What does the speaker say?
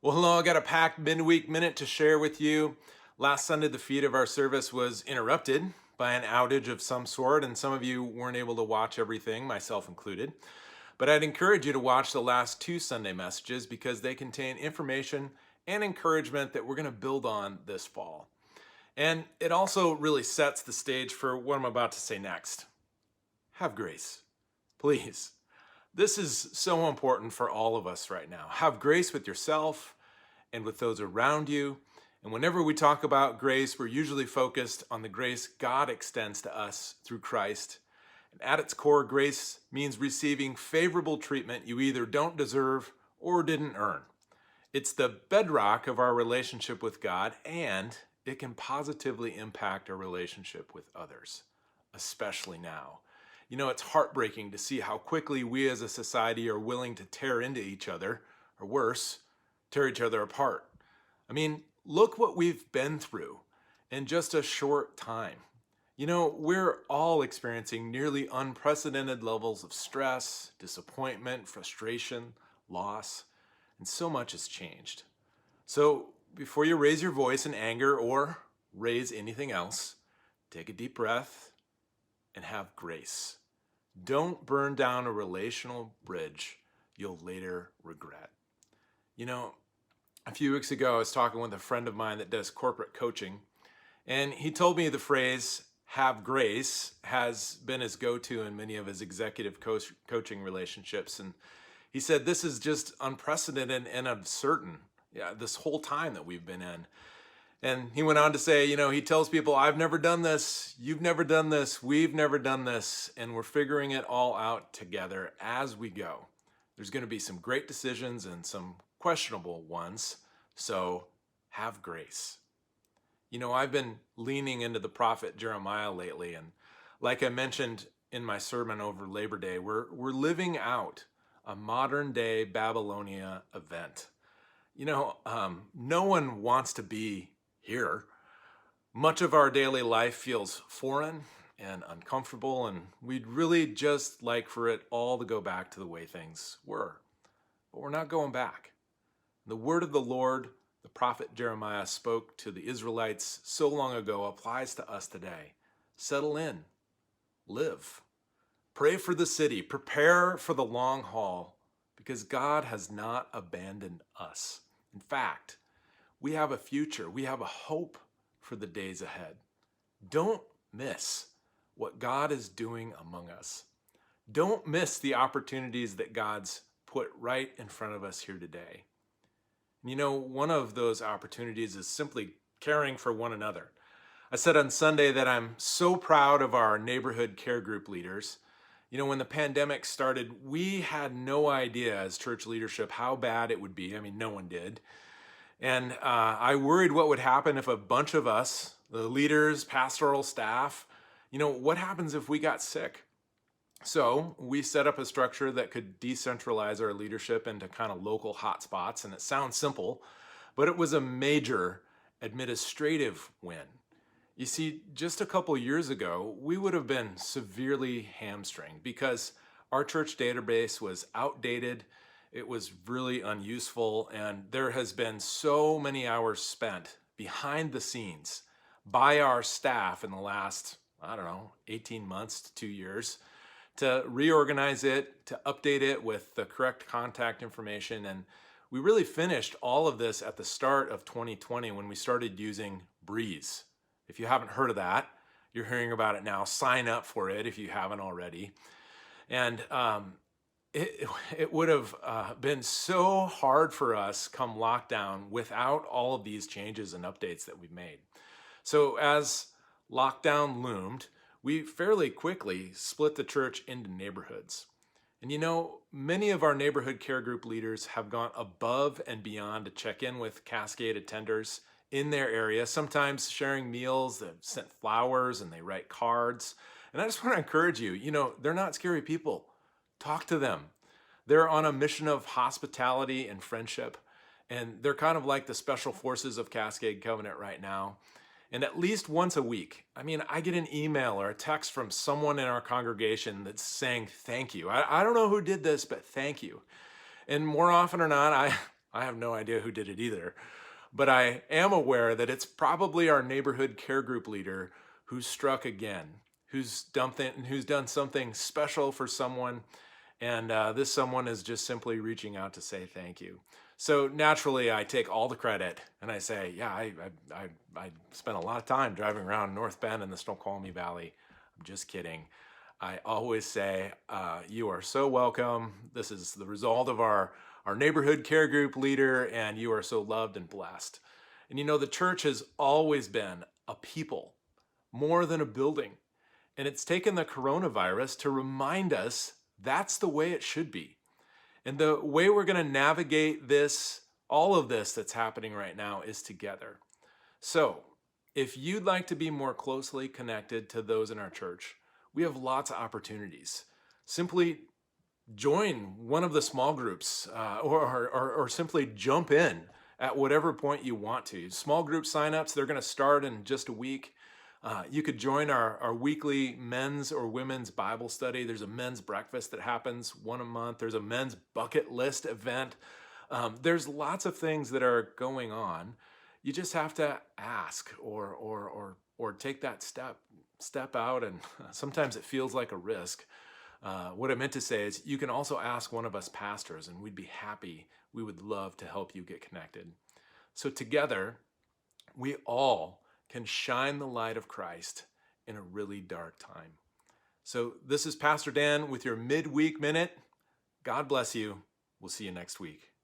Well, hello, I got a packed midweek minute to share with you. Last Sunday, the feed of our service was interrupted by an outage of some sort, and some of you weren't able to watch everything, myself included. But I'd encourage you to watch the last two Sunday messages because they contain information and encouragement that we're going to build on this fall. And it also really sets the stage for what I'm about to say next. Have grace, please. This is so important for all of us right now. Have grace with yourself and with those around you. And whenever we talk about grace, we're usually focused on the grace God extends to us through Christ. And at its core, grace means receiving favorable treatment you either don't deserve or didn't earn. It's the bedrock of our relationship with God, and it can positively impact our relationship with others, especially now. You know, it's heartbreaking to see how quickly we as a society are willing to tear into each other, or worse, tear each other apart. I mean, look what we've been through in just a short time. You know, we're all experiencing nearly unprecedented levels of stress, disappointment, frustration, loss, and so much has changed. So before you raise your voice in anger or raise anything else, take a deep breath and have grace. Don't burn down a relational bridge you'll later regret. You know, a few weeks ago, I was talking with a friend of mine that does corporate coaching, and he told me the phrase, have grace, has been his go-to in many of his executive coaching relationships. And he said, this is just unprecedented and uncertain, this whole time that we've been in. And he went on to say, you know, he tells people, I've never done this, you've never done this, we've never done this, and we're figuring it all out together as we go. There's going to be some great decisions and some questionable ones, so have grace. You know, I've been leaning into the prophet Jeremiah lately, and like I mentioned in my sermon over Labor Day, we're living out a modern day Babylonia event. You know, no one wants to be here. Much of our daily life feels foreign and uncomfortable, and we'd really just like for it all to go back to the way things were. But we're not going back. The word of the Lord, the prophet Jeremiah spoke to the Israelites so long ago, applies to us today. Settle in, live, pray for the city, prepare for the long haul, because God has not abandoned us. In fact, we have a future, we have a hope for the days ahead. Don't miss what God is doing among us. Don't miss the opportunities that God's put right in front of us here today. You know, one of those opportunities is simply caring for one another. I said on Sunday that I'm so proud of our neighborhood care group leaders. You know, when the pandemic started, we had no idea as church leadership how bad it would be. I mean, no one did. And I worried what would happen if a bunch of us, the leaders, pastoral staff, you know, what happens if we got sick? So we set up a structure that could decentralize our leadership into kind of local hotspots. And it sounds simple, but it was a major administrative win. You see, just a couple years ago, we would have been severely hamstringed because our church database was outdated. It was really unuseful, and there has been so many hours spent behind the scenes by our staff in the last, 18 months to 2 years to reorganize it, to update it with the correct contact information. And we really finished all of this at the start of 2020 when we started using Breeze. If you haven't heard of that, you're hearing about it now. Sign up for it if you haven't already. And it would have been so hard for us come lockdown without all of these changes and updates that we've made. So as lockdown loomed, we fairly quickly split the church into neighborhoods. And you know, many of our neighborhood care group leaders have gone above and beyond to check in with Cascade attenders in their area, sometimes sharing meals, they've sent flowers and they write cards. And I just want to encourage you, you know, they're not scary people. Talk to them. They're on a mission of hospitality and friendship. And they're kind of like the special forces of Cascade Covenant right now. And at least once a week, I get an email or a text from someone in our congregation that's saying, thank you. I don't know who did this, but thank you. And more often or not, I have no idea who did it either. But I am aware that it's probably our neighborhood care group leader who's struck again, who's done something special for someone, and this someone is just simply reaching out to say thank you. So naturally, I take all the credit and I say, yeah, I spent a lot of time driving around North Bend in the Snoqualmie Valley. I'm just kidding. I always say, you are so welcome. This is the result of our neighborhood care group leader, and you are so loved and blessed. And the church has always been a people more than a building. And it's taken the coronavirus to remind us that's the way it should be. And the way we're going to navigate this, all of this that's happening right now, is together. So, if you'd like to be more closely connected to those in our church, we have lots of opportunities. Simply join one of the small groups or simply jump in at whatever point you want to. Small group signups, they're going to start in just a week. You could join our weekly men's or women's Bible study. There's a men's breakfast that happens one a month. There's a men's bucket list event. There's lots of things that are going on. You just have to ask or take that step out, and sometimes it feels like a risk. What I meant to say is you can also ask one of us pastors, and we'd be happy. We would love to help you get connected. So together, we all can shine the light of Christ in a really dark time. So this is Pastor Dan with your Midweek Minute. God bless you. We'll see you next week.